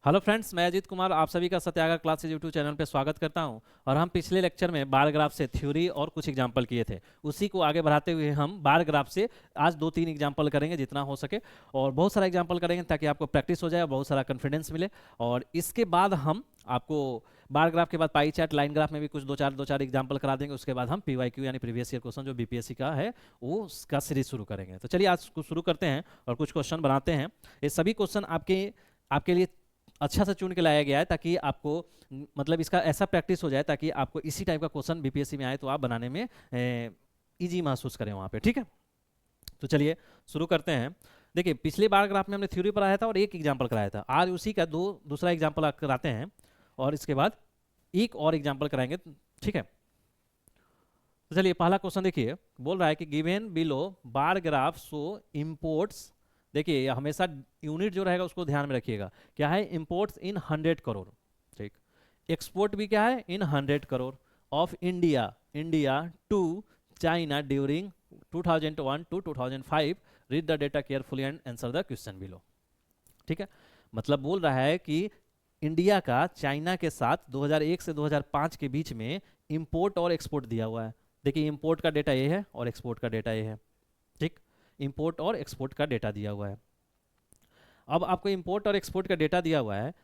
Hello friends, मैं अजीत कुमार आप सभी का सत्याग्रह क्लासेज यूट्यूब चैनल पे स्वागत करता हूं। और हम पिछले लेक्चर में बार ग्राफ से थ्योरी और कुछ एग्जांपल किए थे। उसी को आगे बढ़ाते हुए हम बार ग्राफ से आज दो तीन एग्जांपल करेंगे जितना हो सके। और बहुत सारा एग्जांपल करेंगे ताकि आपको प्रैक्टिस हो जाए और बहुत सारा कॉन्फिडेंस मिले। और इसके बाद हम आपको बार ग्राफ के बाद पाई चार्ट लाइन ग्राफ में भी कुछ दो चार एग्जाम्पल करा देंगे। उसके बाद हम पीवाईक्यू यानी प्रीवियस ईयर क्वेश्चन जो बीपीएससी का है वो उसका सीरीज शुरू करेंगे। तो चलिए आज शुरू करते हैं और कुछ क्वेश्चन बनाते हैं। ये सभी क्वेश्चन आपके आपके लिए अच्छा से चुन के लाया गया है ताकि आपको मतलब इसका ऐसा प्रैक्टिस हो जाए ताकि आपको इसी टाइप का क्वेश्चन बीपीएससी में आए तो आप बनाने में इजी महसूस करें वहाँ पे। ठीक है, तो चलिए शुरू करते हैं। देखिए, पिछली बार ग्राफ में हमने थ्योरी पढ़ाया था और एक एग्जाम्पल कराया था। आज उसी का दूसरा एग्जाम्पल कराते हैं और इसके बाद एक और एग्जाम्पल कराएंगे। ठीक है, तो चलिए पहला क्वेश्चन देखिए। बोल रहा है कि given below bar graph so imports. देखिए ये हमेशा यूनिट जो रहेगा उसको ध्यान में रखिएगा। क्या है? Imports in 100 crore. ठीक। एक्सपोर्ट भी क्या है? In 100 crore of India India to China during 2001 to 2005। Read the data carefully and answer the question below. ठीक है, मतलब बोल रहा है कि इंडिया का चाइना के साथ 2001 से 2005 के बीच में इंपोर्ट और एक्सपोर्ट दिया हुआ है। देखिए इंपोर्ट का डेटा ये है और एक्सपोर्ट का डेटा ये है। ठीक, इंपोर्ट और एक्सपोर्ट का डेटा दिया हुआ है। अब आपको इंपोर्ट और एक्सपोर्ट का डेटा दिया हुआ है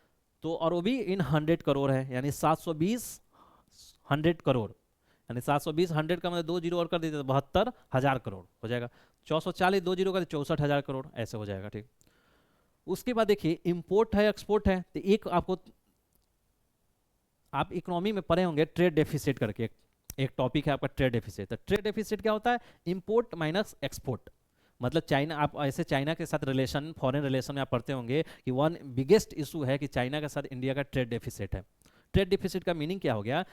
तो और वो भी इन 100 करोड़ है, यानी 720 100 करोड़। यानी 720 100 का मतलब 2 जीरो और कर दीजिए तो 72,000 करोड़ हो जाएगा। 440 2 जीरो का 64,000 करोड़ ऐसे हो जाएगा। ठीक, उसके बाद देखिए इंपोर्ट है एक्सपोर्ट है तो एक आपको आप इकोनॉमी में पढ़े होंगे ट्रेड डेफिसिट करके एक टॉपिक है आपका ट्रेड डेफिसिट। तो ट्रेड डेफिसिट क्या होता है? Import minus export. मतलब चाइना, आप ऐसे चाइना के साथ रिलेशन फॉरेन रिलेशन में आप पढ़ते होंगे कि वन बिगेस्ट इशू है कि चाइना के साथ इंडिया का ट्रेड डेफिसिट है। ट्रेड डेफिसिट का मीनिंग क्या हो गया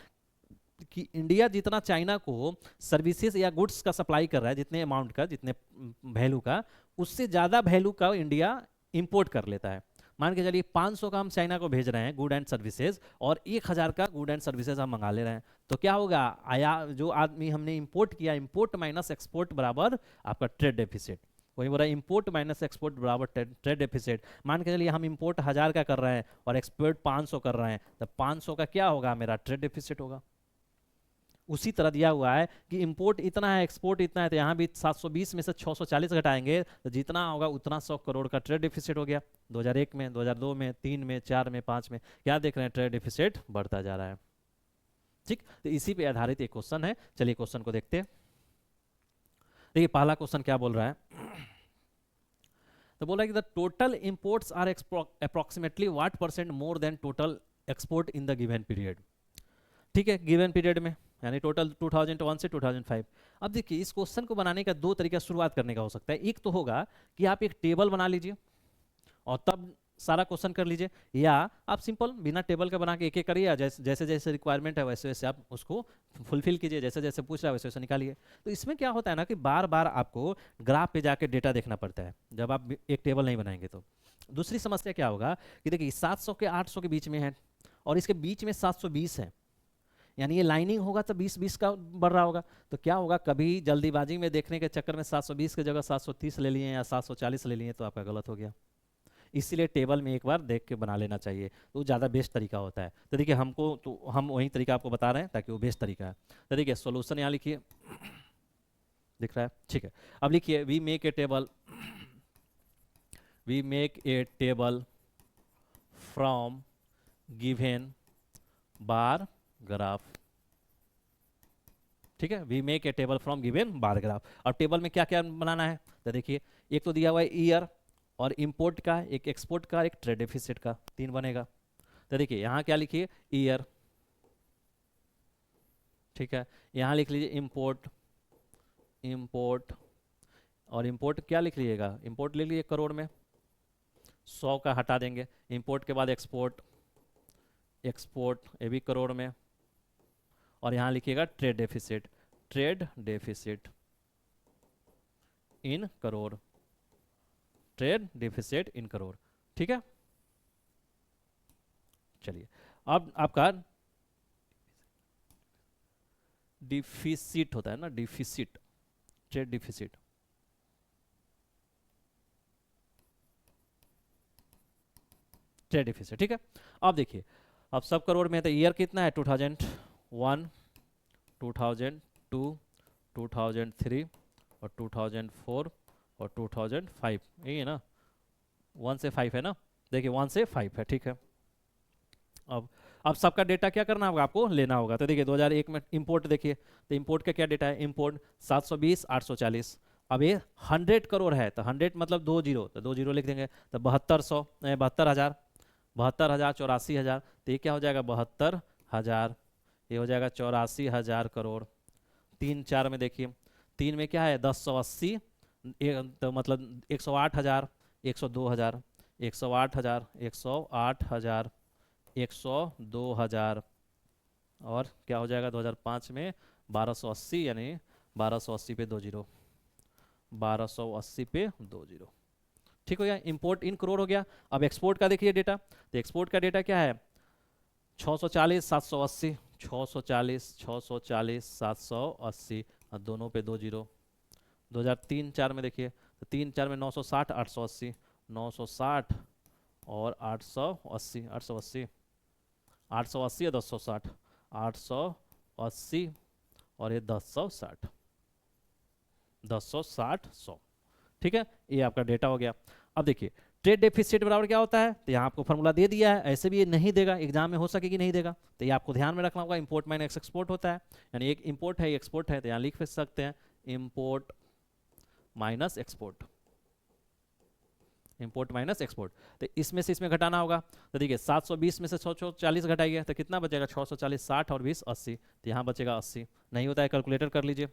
कि इंडिया जितना चाइना को सर्विसेज या गुड्स का सप्लाई कर रहा है, जितने अमाउंट का, जितने वैल्यू का, उससे ज़्यादा वैल्यू का इंडिया इंपोर्ट कर लेता है। मान के चलिए 500 का हम चाइना को भेज रहे हैं गुड एंड सर्विसेज और 1000 का गुड एंड सर्विसेज हम मंगा ले रहे हैं। तो क्या होगा? आया जो आदमी हमने इंपोर्ट किया, इंपोर्ट माइनस एक्सपोर्ट बराबर आपका ट्रेड डेफिसिट। वही बोला इंपोर्ट माइनस एक्सपोर्ट बराबर ट्रेड डेफिसिट। मान के चलिए हम इंपोर्ट 1000 का कर रहे हैं और एक्सपोर्ट 500 कर रहे हैं, तो 500 का क्या होगा? मेरा ट्रेड डेफिसिट होगा। उसी तरह दिया हुआ है कि इंपोर्ट इतना है एक्सपोर्ट इतना है, तो यहाँ भी 720 में से 640 घटाएंगे तो जितना होगा उतना 100 करोड़ का ट्रेड डिफिसिट हो गया। 2001 में, 2002 में, 3 में, 4 में, 5 में क्या देख रहे हैं? ट्रेड डिफिसिट बढ़ता जा रहा है। ठीक, तो इसी पे आधारित एक क्वेश्चन है। चलिए क्वेश्चन को देखते हैं। देखिए पहला क्वेश्चन क्या बोल रहा है। तो बोल रहा है कि the total imports are approximately what percent more than total export in the given period. ठीक है, गिवन पीरियड में यानी टोटल 2001 से 2005। अब देखिए इस क्वेश्चन को बनाने का दो तरीका शुरुआत करने का हो सकता है। एक तो होगा कि आप एक टेबल बना लीजिए और तब सारा क्वेश्चन कर लीजिए, या आप सिंपल बिना टेबल का बना के एक एक करिए, या जैसे जैसे जैसे रिक्वायरमेंट है वैसे वैसे आप उसको फुलफिल कीजिए, जैसे जैसे पूछ रहा है वैसे वैसे निकालिए। तो इसमें क्या होता है ना कि बार बार आपको ग्राफ पे जाके डेटा देखना पड़ता है जब आप एक टेबल नहीं बनाएंगे तो। दूसरी समस्या क्या होगा कि देखिए 700 के 800 के बीच में है और इसके बीच में 720 है, यानी ये लाइनिंग होगा तो 20-20 का बढ़ रहा होगा। तो क्या होगा? कभी जल्दीबाजी में देखने के चक्कर में 720 की जगह 730 ले लिए या 740 ले लिए तो आपका गलत हो गया। इसीलिए टेबल में एक बार देख के बना लेना चाहिए, तो ज़्यादा बेस्ट तरीका होता है। तो देखिए हमको तो हम वही तरीका आपको बता रहे हैं ताकि वो बेस्ट तरीका है। तो देखिए सोल्यूशन यहाँ लिखिए, दिख रहा है? ठीक है, अब लिखिए we make a table, we make a table from given bar graph. ठीक है, we make a table from given bar graph. और टेबल में क्या क्या बनाना है? तो देखिए एक तो दिया हुआ है ईयर और इंपोर्ट का, एक एक्सपोर्ट का, एक ट्रेड डेफिसिट का, 3 बनेगा। तो देखिए यहाँ क्या लिखिए? ईयर। ठीक है, यहाँ लिख लीजिए इंपोर्ट, इंपोर्ट। और इंपोर्ट क्या लिख लीजिएगा? इंपोर्ट ले लीजिए करोड़ में, 100 का हटा देंगे। इंपोर्ट के बाद एक्सपोर्ट, एक्सपोर्ट ये भी करोड़ में। और यहाँ लिखिएगा ट्रेड डेफिसिट, ट्रेड डेफिसिट इन करोड़, ट्रेड डेफिसिट इन करोड़। ठीक है, चलिए अब आपका डिफिसिट होता है ना, deficit, trade deficit. Trade deficit, ठीक है। अब देखिए, अब सब करोड़ में है तो ईयर कितना है, 2001, 2002, 2003 और 2004 और 2005, यही है ना, 1 से 5 है ना, देखिए 1 से 5 है, ठीक है। अब सबका डेटा क्या करना होगा, आपको लेना होगा। तो देखिए 2001 में इंपोर्ट, देखिए तो इंपोर्ट का क्या डेटा है, इंपोर्ट 720 840। अब ये 100 करोड़ है तो 100 मतलब 2 जीरो, तो 2 जीरो लिख देंगे, तो 7200, 72,000, 84,000, तो ये क्या हो जाएगा 72,000, ये हो जाएगा 84,000 करोड़। 3 4 में देखिए, 3 में क्या है 1080, तो मतलब 108,000, 102,000, 108,000, 108,000, 102,000, और क्या हो जाएगा 2005 में 1280, यानी 1280 पे 2 जीरो, 1280 पे 2 जीरो, ठीक हो गया। इंपोर्ट इन करोड़ हो गया। अब एक्सपोर्ट का देखिए डेटा, तो एक्सपोर्ट का डेटा क्या है 640 780, 640 640 780, और दोनों पे 2 जीरो। 2003 4 में देखिए, तो 3 4 में 960 880, 960 और 880, 880, 880 या 1060, 880 और ये 1060, 1060 100, ठीक है। ये आपका डेटा हो गया। अब देखिए ट्रेड डेफिसिट बराबर क्या होता है, तो यहाँ आपको फॉर्मूला दे दिया है, ऐसे भी ये नहीं देगा एग्जाम में, हो सके कि नहीं देगा, तो ये आपको ध्यान में रखना होगा। इंपोर्ट माइनस एक्सपोर्ट होता है, यानी एक इंपोर्ट है एक एक्सपोर्ट है, तो यहाँ लिख सकते हैं import minus export, import minus export. तो इसमें से इसमें घटाना होगा, तो देखिए 720 में से 640 घटाइए तो कितना बचेगा 640, 60 और 20 80, तो यहाँ बचेगा 80। नहीं होता है कैलकुलेटर कर लीजिए,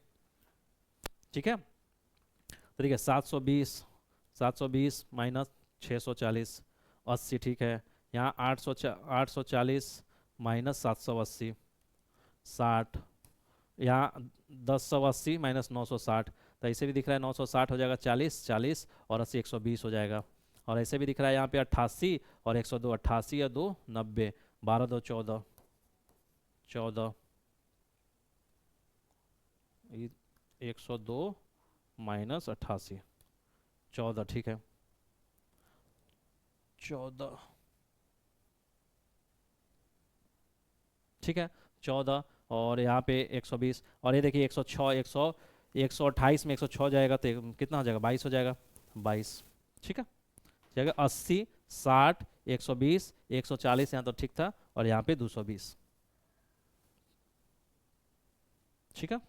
ठीक है। तो देखिए 720 माइनस 640, 80, ठीक है। यहाँ 840 माइनस 780, 60, यहाँ 1080 माइनस 960, तो ऐसे भी दिख रहा है 960 हो जाएगा 40, 40 और 80 120 हो जाएगा। और ऐसे भी दिख रहा है यहाँ पे 88 और 102, 88 या 2 90, 12 2 14, 14, 102 माइनस 88, 14, ठीक है, 14, ठीक है, 14, और यहाँ पे 120, और ये देखिए 106, 128 में 106 जाएगा तो कितना हो जाएगा 22 हो जाएगा, 22, ठीक है। जाएगा 80, 60, 120, 140, यहाँ तो ठीक था, और यहाँ पे 220, ठीक है।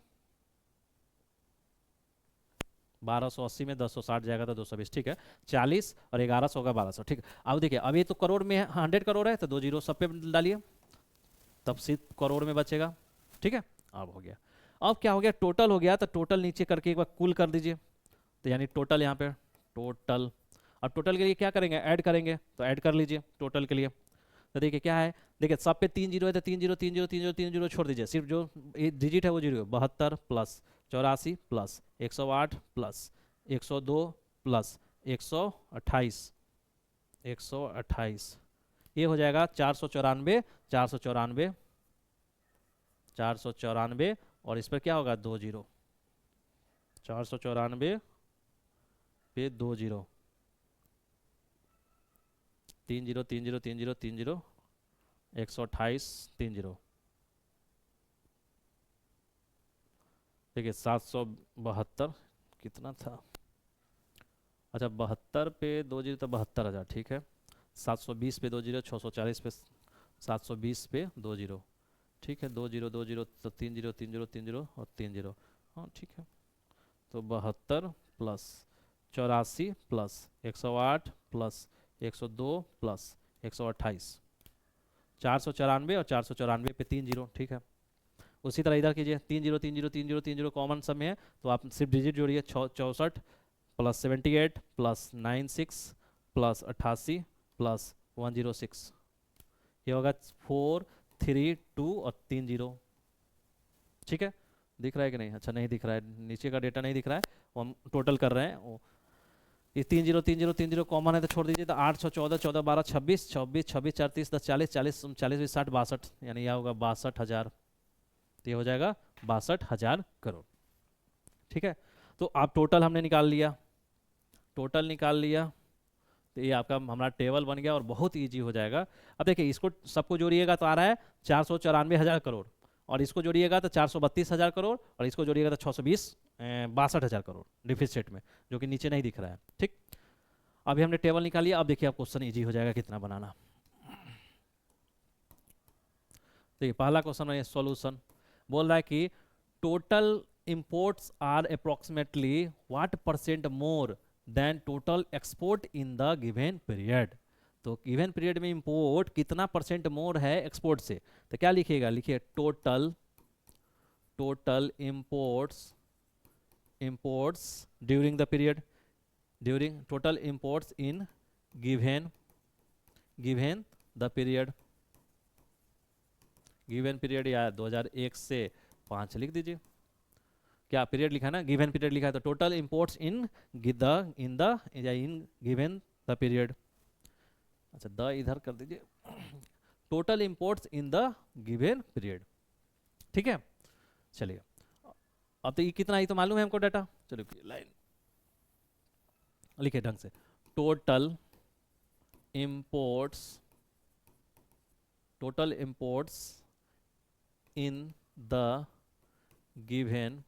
1280 में 1060 जाएगा तो 220, ठीक है। 40 और 1100 होगा 1200, ठीक है। अब देखिए अब ये तो करोड़ में है, 100 करोड़ है, तो 2 जीरो सब पे डालिए, तब सिर्फ करोड़ में बचेगा, ठीक है। अब हो गया, अब क्या हो गया टोटल हो गया, तो टोटल नीचे करके एक बार कुल कर दीजिए, तो यानी टोटल यहाँ पे टोटल। अब टोटल के लिए क्या करेंगे, ऐड करेंगे, तो ऐड कर लीजिए टोटल के लिए। तो देखिए क्या है, देखिए सब पे 3 जीरो है, तो 3 जीरो 3 जीरो 3 जीरो 3 जीरो छोड़ दीजिए, सिर्फ जो डिजिट है वो zero, 72 plus 84 plus 108 plus 102 plus 128, 128, ये हो जाएगा 494, 494, 494, और इस पर क्या होगा 2 जीरो, 494 पे 2 zero, 3 zero 3 zero 3 zero 3 zero, 128, 3 zero, देखिए 772 कितना था, अच्छा 72 पे 2 जीरो तो 72,000, ठीक है। 720 पे 2 जीरो, 640 पे 720 पे 2 जीरो, ठीक है। 2 जीरो 2 जीरो तो 3 जीरो 3 जीरो 3 जीरो और 3 जीरो, हाँ ठीक है। तो 72 प्लस 84 प्लस 108 प्लस 102 प्लस 128, 494, और 494 पे 3 जीरो, ठीक है। उसी तरह इधर कीजिए, 3 zero 3 zero 3 zero 3 zero common sub में है, तो आप सिर्फ डिजिट जोड़िए, 64 प्लस 78 प्लस 96 प्लस 88 प्लस 106, ये होगा 4 3 2 और 3 जीरो, ठीक है। दिख रहा है कि नहीं, अच्छा नहीं दिख रहा है, नीचे का डेटा नहीं दिख रहा है, वो हम टोटल कर रहे हैं। ये 3 जीरो 3 जीरो 3 जीरो कॉमन है तो छोड़ दीजिए, तो 814 14 12 26 26 26 4 30 10 40 40 40 60 62, यानी यह होगा 62,000, तो ये हो जाएगा 62,000 करोड़, ठीक है। तो आप टोटल हमने निकाल लिया, टोटल निकाल लिया, तो ये आपका हमारा टेबल बन गया और बहुत ईजी हो जाएगा। अब देखिए इसको सबको जोड़िएगा तो आ रहा है 494,000 करोड़, और इसको जोड़िएगा तो 432,000 करोड़, और इसको जोड़िएगा तो 62,62,000 करोड़ डिफिसिट में, जो कि नीचे नहीं दिख रहा है। ठीक, अभी हमने टेबल निकाल लिया। अब देखिए अब क्वेश्चन ईजी हो जाएगा कितना बनाना। देखिए पहला क्वेश्चन में सॉल्यूशन बोल रहा है कि total imports are approximately what percent more than total export in the given period. तो गिवन पीरियड में इंपोर्ट कितना परसेंट मोर है एक्सपोर्ट से, तो क्या लिखिएगा, लिखिए total imports during the period, during total imports in given the period, given period या 2001 से 5 लिख दीजिए। क्या पीरियड लिखा है ना, गिवन पीरियड लिखा है, तो total imports in given the period. अच्छा द इधर कर दीजिए, total imports in the given period. ठीक है, चलिए अब तो ये कितना, ही तो मालूम है हमको डाटा। चलिए लाइन लिखे ढंग से, total imports in the given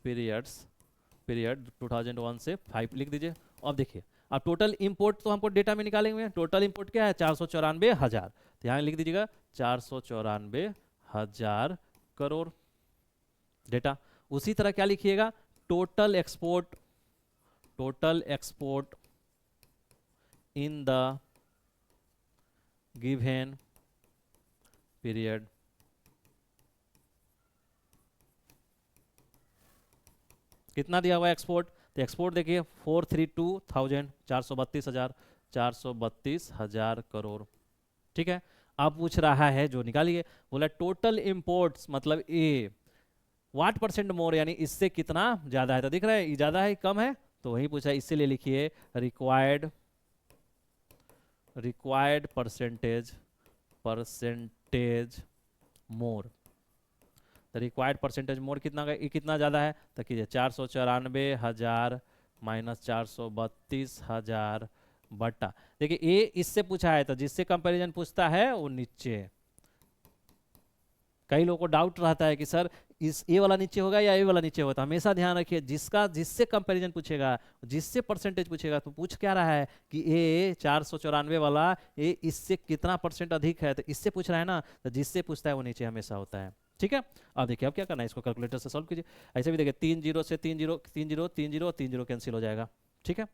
period 2001 से 5 लिख दीजिए। अब देखिए अब टोटल इंपोर्ट तो हमको डेटा में निकालेंगे, टोटल इंपोर्ट क्या है 494,000, तो यहाँ लिख दीजिएगा 494,000 करोड़ डेटा। उसी तरह क्या लिखिएगा, total export in the given period, कितना दिया हुआ है एक्सपोर्ट, तो एक्सपोर्ट देखिए 432,000, 432,000 करोड़। ठीक है, अब पूछ रहा है जो निकालिए, बोला टोटल इंपोर्ट्स मतलब ए व्हाट परसेंट मोर, यानी इससे कितना ज्यादा है, तो दिख रहा है ज्यादा है कम है, तो वही पूछा, इसलिए लिखिए रिक्वायर्ड परसेंटेज मोर। तो रिक्वायर्ड परसेंटेज मोर कितना, कितना ज़्यादा है, तो कीजिए 494,000 माइनस 432,000 बटा, देखिए ए इससे पूछा है, तो जिससे कंपैरिजन पूछता है वो नीचे। कई लोगों को डाउट रहता है कि सर इस ए वाला नीचे होगा या ए वाला नीचे होगा, तो हमेशा ध्यान रखिए जिससे कंपैरिजन पूछेगा, जिससे परसेंटेज पूछेगा, तो पूछ क्या रहा है कि ए 494 वाला ए इससे कितना परसेंट अधिक है, तो इससे पूछ रहा है ना, तो जिससे पूछता है वो नीचे हमेशा होता है। ठीक है, अब देखिए अब क्या करना है, इसको कैलकुलेटर से सॉल्व कीजिए। ऐसे भी देखिए 3 0 से 3 0 कैंसिल हो जाएगा। ठीक है,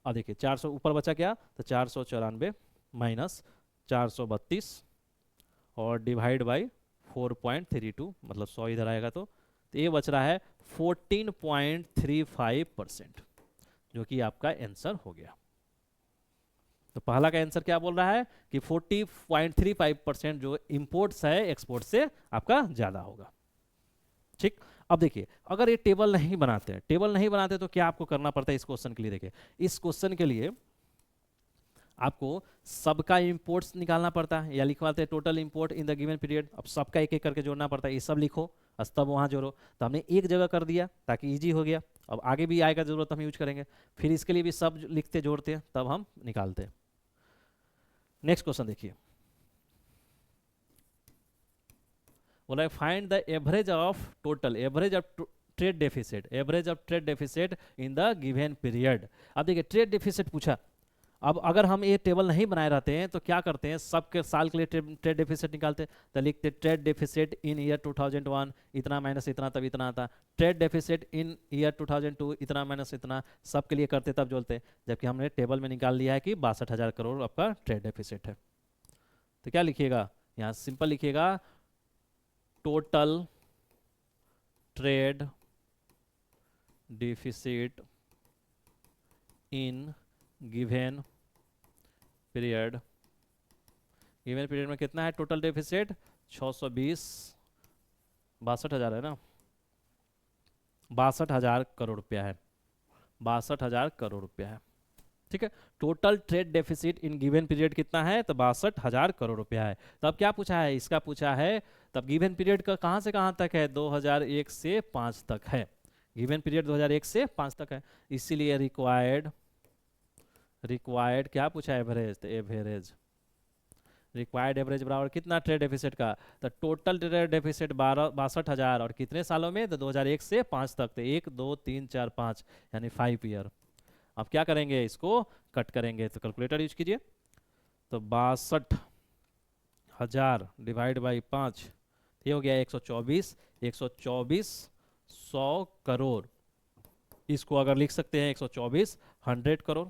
अब देखिए 400 ऊपर बचा क्या, तो 494 माइनस 432 और डिवाइड बाई 4.32, मतलब 100 इधर आएगा, तो ये बच रहा है 14.35%, जो कि आपका आंसर हो गया। तो पहला का आंसर क्या बोल रहा है कि 40.35% जो इंपोर्ट्स है एक्सपोर्ट से आपका ज्यादा होगा। ठीक, अब देखिए अगर ये टेबल नहीं बनाते तो क्या आपको करना पड़ता है इस क्वेश्चन के लिए। देखिए इस क्वेश्चन के लिए आपको सबका इंपोर्ट्स निकालना पड़ता है, या लिखवाते हैं total import in the given period. अब सबका एक एक करके जोड़ना पड़ता है, ये सब लिखो तब वहाँ जोड़ो, तो हमने एक जगह कर दिया ताकि इजी हो गया। अब आगे भी आएगा जरूरत हम यूज करेंगे, फिर इसके लिए भी सब लिखते जोड़ते हैं तब हम निकालते हैं। नेक्स्ट क्वेश्चन देखिए, बोला find the average of trade deficit in the given period. अब देखिए ट्रेड डेफिसिट पूछा, अब अगर हम ये टेबल नहीं बनाए रहते हैं तो क्या करते हैं, सबके साल के लिए ट्रेड डेफिसिट निकालते हैं, तो लिखते ट्रेड डेफिसिट इन ईयर 2001 इतना माइनस इतना, तब इतना आता। ट्रेड डेफिसिट इन ईयर 2002 इतना माइनस इतना, सबके लिए करते तब जोड़ते, जबकि हमने टेबल में निकाल लिया है कि 62,000 करोड़ आपका ट्रेड डेफिसिट है। तो क्या लिखिएगा, यहाँ सिंपल लिखिएगा total trade deficit in given period में कितना है टोटल डेफिसिट, 620, 62,000 है ना, 62,000 करोड़ रुपया है, 62,000 करोड़ रुपया है। ठीक है, total trade deficit in given period कितना है, तो 62,000 करोड़ रुपया है। तो अब क्या पूछा है, इसका पूछा है तब गिवन पीरियड का कहां से कहां तक है, 2001 से 5 तक है। गिवन पीरियड 2001 से 5 तक है, इसीलिए रिक्वायर्ड रिक्वायर्ड क्या पूछा, एवरेज, तो एवरेज रिक्वायर्ड एवरेज बराबर कितना ट्रेड डेफिसिट का, तो टोटल ट्रेड डेफिसिट 62,000 और कितने सालों में, तो 2001 से 5 तक, तो 1 2 3 4 5 यानी 5 ईयर। अब क्या करेंगे, इसको कट करेंगे, तो कैलकुलेटर यूज कीजिए। तो 62,000 डिवाइड बाई 5, ये हो गया 124, 124 100 करोड़। इसको अगर लिख सकते हैं 124 100 करोड़,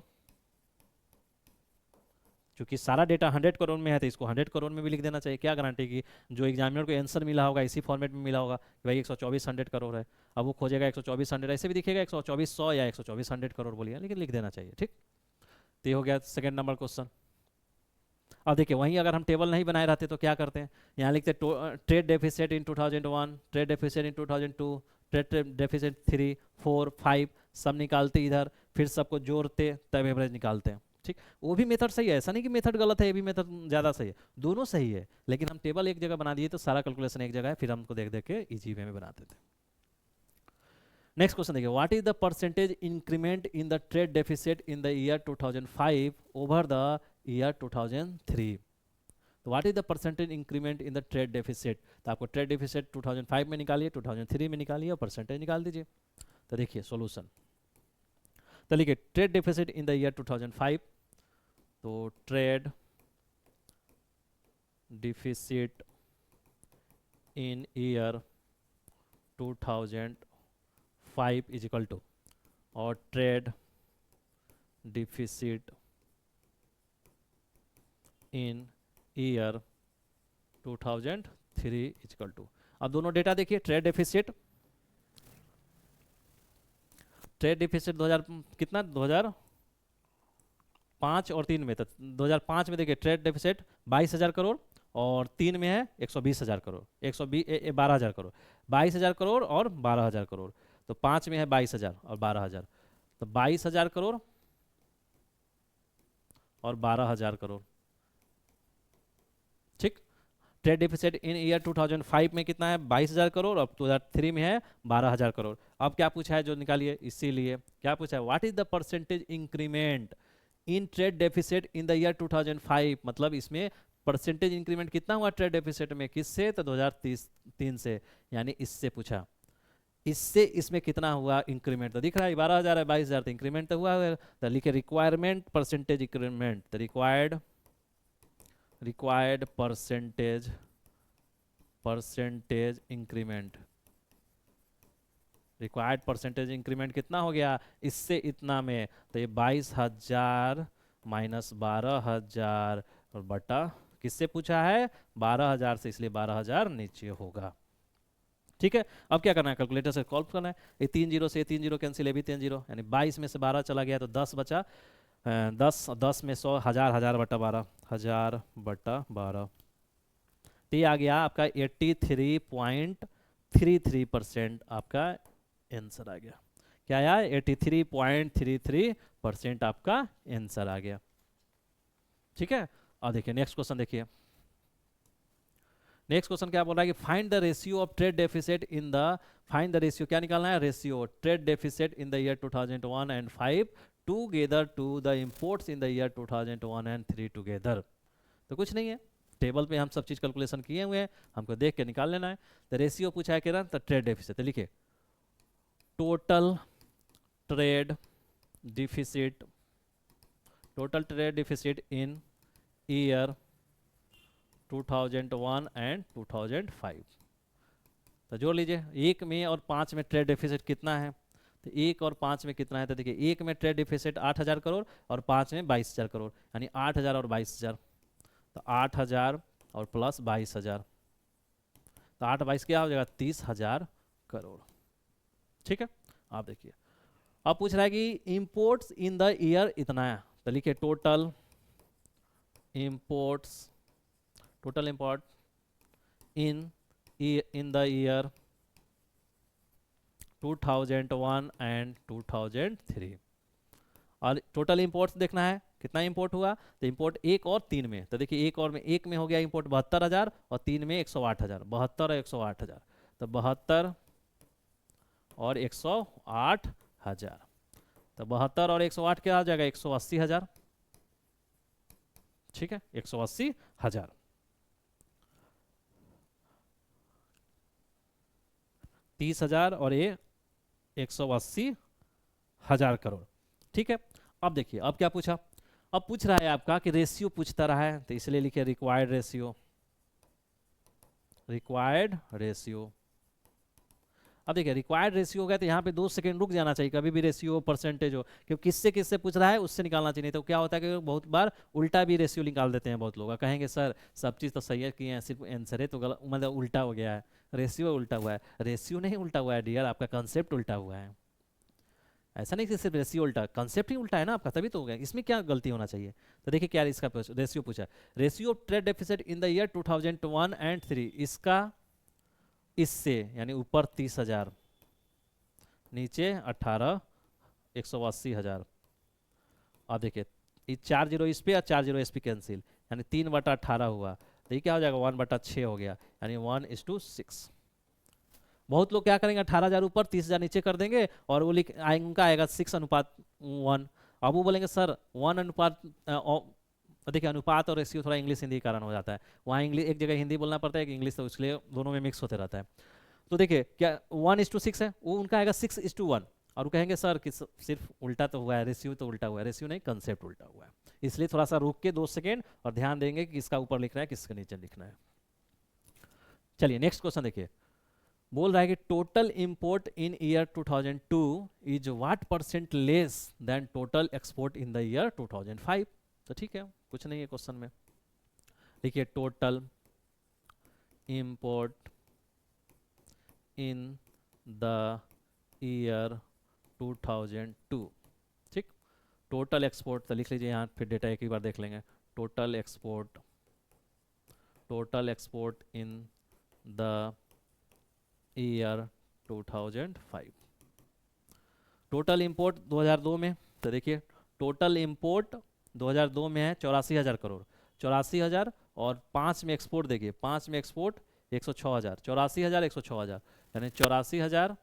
क्योंकि सारा डेटा 100 करोड़ में है तो इसको 100 करोड़ में भी लिख देना चाहिए। क्या गारंटी कि जो एग्जामिनर को आंसर मिला होगा इसी फॉर्मेट में मिला होगा कि भाई 124 100 करोड़ है। अब वो खोजेगा 124 100, ऐसे भी दिखेगा 124 100 या 124 100 करोड़ बोलिए, लेकिन लिख देना चाहिए। ठीक, तो ये हो गया सेकंड नंबर क्वेश्चन। अब देखिए वहीं अगर हम टेबल नहीं बनाए रहते तो क्या करते हैं, यहाँ लिखते ट्रेड डेफिसिट इन 2001, ट्रेड डेफिसिट इन 2002, ट्रेड डेफिसिट 3 4 5, सब निकालते इधर, फिर सबको जोड़ते तब एवरेज निकालते हैं। ठीक, वो भी मेथड सही है, ऐसा नहीं कि मेथड गलत है, ये भी मेथड ज़्यादा सही है, दोनों सही है, लेकिन हम टेबल एक जगह बना दिए तो सारा कैलकुलेशन एक जगह है, फिर हमको देख देख के इजी वे में बनाते थे। नेक्स्ट क्वेश्चन देखिए, what is the percentage increment in the trade deficit in the year 2005 over the year 2003। तो what is the percentage increment in the trade deficit, तो आपको ट्रेड डेफिसिट 2005 में निकालिए, 2003 में निकालिए और परसेंटेज निकाल दीजिए। तो देखिए सॉल्यूशन, तो लिखिए trade deficit in the year 2005, तो trade deficit in year 2005 is equal to, और trade deficit in year 2003 is equal to, अब दोनों डेटा देखिए, ट्रेड डेफिसिट 2000 कितना 2005 और 3 में, तो 2005 में देखिए ट्रेड डेफिसिट 22,000 करोड़ और 3 में है 120,000 करोड़, 12,000 करोड़, 22,000 करोड़ और 12,000 करोड़, तो 5 में है 22,000 और 12,000, तो 22,000 करोड़ और 12,000 करोड़। ठीक, ट्रेड डेफिसिट इन ईयर 2005 में कितना है 22,000 करोड़ और 2003 में है 12,000 करोड़। अब क्या पूछा है जो निकालिए, इसीलिए क्या पूछा है, what is the percentage increment in trade deficit in the year 2005, मतलब इसमें परसेंटेज इंक्रीमेंट कितना हुआ ट्रेड डेफिसिट में, किससे, तो 2003 से, यानी इससे पूछा, इससे इसमें कितना हुआ इंक्रीमेंट, तो दिख रहा है 12,000 है 22,000, तो इंक्रीमेंट तो हुआ है, तो लिखे रिक्वायरमेंट परसेंटेज इंक्रीमेंट, तो required percentage increment, required percentage increment कितना हो गया इससे इतना में, तो ये 22,000 माइनस 12,000 और बटा किससे पूछा है 12,000 से, इसलिए 12,000 नीचे होगा। ठीक है, अब क्या करना है, कैलकुलेटर से सॉल्व करना है, ये 3 जीरो से 3 जीरो कैंसिल, ये भी 3 जीरो, यानी 22 में से 12 चला गया तो 10 बचा, 10 में 100, 1000, 1000 बटा 12, 1000 बटा 12, तो ये आ गया आपका 83.33% आपका आंसर आ गया। क्या आया, 83.33% आपका आंसर आ गया। ठीक है, अब देखिए नेक्स्ट क्वेश्चन देखिए, नेक्स्ट क्वेश्चन क्या बोल रहा है कि find the ratio of trade deficit in the, find the ratio, क्या निकालना है, ratio trade deficit in the year 2001 and 5 together to the imports in the year 2001 and 3 together. तो कुछ नहीं है, टेबल पे हम सब चीज कैलकुलेशन किए हुए हैं, हमको देख के निकाल लेना है। तो रेशियो पूछा है किरण, तो ट्रेड डेफिसिट, तो लिखिए total trade deficit, total trade deficit in year 2001 and 2005, तो जोड़ लीजिए, 1 में और 5 में ट्रेड डेफिसिट कितना है, तो 1 और 5 में कितना है, तो देखिए 1 में ट्रेड डेफिसिट 8,000 करोड़ और 5 में 22,000 करोड़, यानी 8,000 और 22,000, तो 8,000 और प्लस 22,000, तो 8 22 क्या हो जाएगा 30,000 करोड़। ठीक है, आप देखिए अब पूछ रहा है कि इंपोर्ट्स इन द ईयर इतना है, तो लिखिए total imports, total import in the year 2001 and 2003, और टोटल इंपोर्ट्स देखना है कितना इंपोर्ट हुआ, तो इंपोर्ट 1 और 3 में, तो देखिए 1 और में, 1 में हो गया इंपोर्ट 72,000 और 3 में 108,000, 72 और 108,000, तो 72 और 108,000, तो 72 और 108 क्या आ जाएगा 180,000, ठीक है, 180,000। 30,000 और ये 180,000 करोड़। ठीक है, अब देखिए अब क्या पूछा। अब पूछ रहा है आपका कि रेशियो पूछता रहा है, तो इसलिए लिखे रिक्वायर्ड रेशियो। रिक्वायर्ड रेशियो, अब देखिए रिक्वायर्ड रेशियो हो गया तो यहाँ पे 2 सेकंड रुक जाना चाहिए, कभी भी रेशियो परसेंटेज हो, क्योंकि किससे किससे पूछ रहा है उससे निकालना चाहिए। नहीं तो क्या होता है कि बहुत बार उल्टा भी रेशियो निकाल देते हैं बहुत लोग, कहेंगे सर सब चीज़ तो सही है कि है, सिर्फ आंसर है तो गलत, मतलब उल्टा हो गया है, रेशियो उल्टा हुआ है। रेशियो नहीं उल्टा हुआ है डियर, आपका कंसेप्ट उल्टा हुआ है। ऐसा नहीं कि सिर्फ रेशियो उल्टा, कंसेप्ट ही उल्टा है ना आपका, तभी तो हो गया। इसमें क्या गलती होना चाहिए। तो देखिए क्या इसका रेशियो पूछा, ratio of trade deficit in the year 2001 and 3, इसका इससे यानी ऊपर 30,000, नीचे 18, 180,000। और देखिए ये 4 जीरो इस पे और 4 जीरो इस पे कैंसिल, यानी 3/18 हुआ, तो ये क्या हो जाएगा 1/6 हो गया, यानी 1:6। बहुत लोग क्या करेंगे 18,000 ऊपर 30,000 नीचे कर देंगे और वो लिख उनका आएगा 6:1। अब वो बोलेंगे सर 1 देखिए अनुपात और रेशियो थोड़ा इंग्लिश हिंदी के कारण हो जाता है, वहाँ इंग्लिश एक जगह हिंदी बोलना पड़ता है, एक इंग्लिश, तो इसलिए दोनों में मिक्स होते रहता है। तो देखिए क्या 1:6 है, वो उनका आएगा 6:1। और वो कहेंगे सर कि सिर्फ उल्टा तो हुआ है, रेशियो तो उल्टा हुआ है, रेशियो नहीं कंसेप्ट उल्टा हुआ है। इसलिए थोड़ा सा रुक के 2 सेकेंड और ध्यान देंगे कि किसका ऊपर लिखना है किसके नीचे लिखना है। चलिए नेक्स्ट क्वेश्चन देखिए, बोल रहा है कि total import in year 2002 is what percent less than total export in the year 2005। तो ठीक है, कुछ नहीं है क्वेश्चन में, देखिए total import in the year 2002, ठीक। टोटल एक्सपोर्ट तो लिख लीजिए यहाँ, फिर डेटा एक ही बार देख लेंगे। Total export, total export in the year 2005। Total import 2002 में, तो देखिए टोटल इंपोर्ट 2002 में है 84,000 करोड़, 84,000 और 5 में एक्सपोर्ट, देखिए 5 में एक्सपोर्ट 106,000, 84,000 106,000, यानी 84,000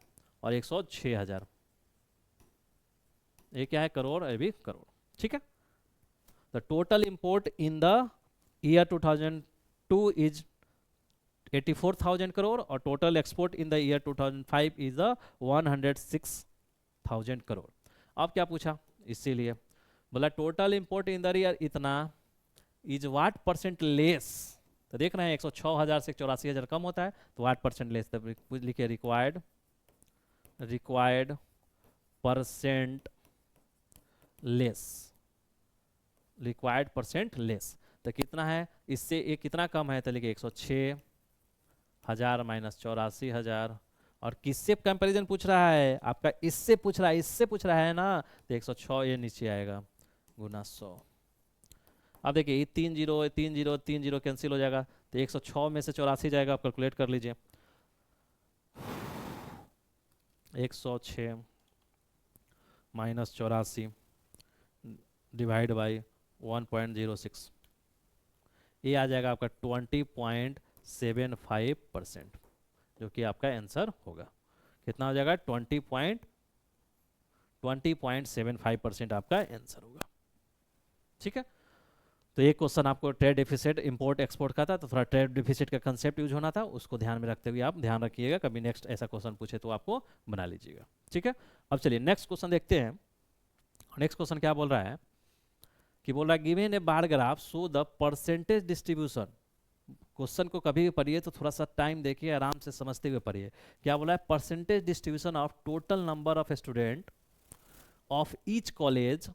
और 106,000, ये क्या है करोड़, ये भी करोड़। ठीक है, the total import in the year 2002 is 84,000 crore और total export in the year 2005 is the 106,000 crore. अब क्या पूछा, इसीलिए बोला total import in the year इतना इज व्हाट परसेंट लेस। तो देख रहे हैं 106,000 से 84,000 कम होता है, तो व्हाट परसेंट लेस, तब लिखे required, required percent less, required percent less. तो कितना है, इससे ये कितना कम है, तो लिखे 106,000 माइनस 84,000। और किससे कंपैरिजन पूछ रहा है आपका, इससे पूछ रहा है, इससे पूछ रहा है ना, तो 106 ये नीचे आएगा गुना 100। अब देखिए ये 3 जीरो 3 जीरो 3 जीरो कैंसिल हो जाएगा, तो 106 में से 84 जाएगा, आप कैलकुलेट कर लीजिए। 106 माइनस 84 डिवाइड बाई 1.06, ये आ जाएगा आपका 20.75%, जो कि आपका आंसर होगा। कितना हो जाएगा 20.75% आपका आंसर होगा। ठीक है, तो ये क्वेश्चन आपको ट्रेड डेफिसिट इंपोर्ट एक्सपोर्ट का था, तो थोड़ा ट्रेड डेफिसिट का कंसेप्ट यूज होना था, उसको ध्यान में रखते हुए आप ध्यान रखिएगा, कभी नेक्स्ट ऐसा क्वेश्चन पूछे तो आपको बना लीजिएगा। ठीक है, अब चलिए नेक्स्ट क्वेश्चन देखते हैं। नेक्स्ट क्वेश्चन क्या बोल रहा है कि बोल रहा है given A bar graph so the percentage distribution. Question को कभी भी पढ़िए तो थोड़ा सा टाइम देखिए, आराम से समझते हुए पढ़िए। क्या बोला है, percentage distribution of total number of student of each college.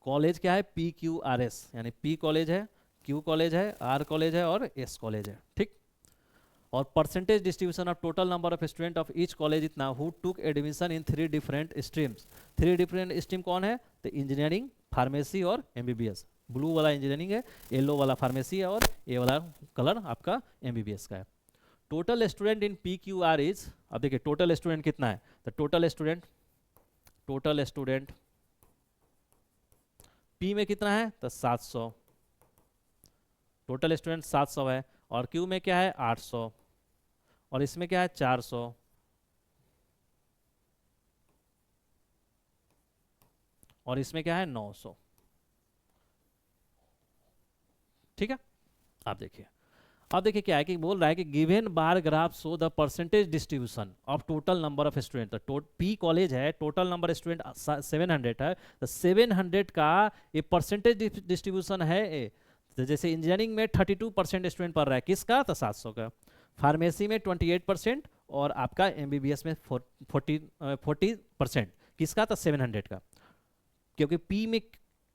College क्या है, पी क्यू आर एस, यानी पी कॉलेज है, क्यू कॉलेज है, आर कॉलेज है और एस कॉलेज है। ठीक, और percentage distribution of total number of student of each college इतना who took admission in 3 different streams. 3 different stream कौन है, तो इंजीनियरिंग, फार्मेसी और एमबीबीएस। ब्लू वाला इंजीनियरिंग है, येलो वाला फार्मेसी है और ये वाला कलर आपका एमबीबीएस का है। Total student in P Q are is, अब देखिए टोटल स्टूडेंट कितना है, तो टोटल स्टूडेंट पी में कितना है, तो 700, टोटल स्टूडेंट 700 है, और क्यू में क्या है 800, और इसमें क्या है 400, और इसमें क्या है 900। ठीक है। आप देखिए, अब देखिए क्या है कि बोल रहा है कि given bar graph show the percentage distribution of total number of student. तो पी कॉलेज है, टोटल नंबर स्टूडेंट 700 है, तो 700 का ये परसेंटेज डिस्ट्रीब्यूशन है ए। तो जैसे इंजीनियरिंग में 32% स्टूडेंट पढ़ रहा है, किसका? तो 700 का। फार्मेसी में 28% और आपका एमबीबीएस में 40%, किसका? तो 700 का, क्योंकि पी में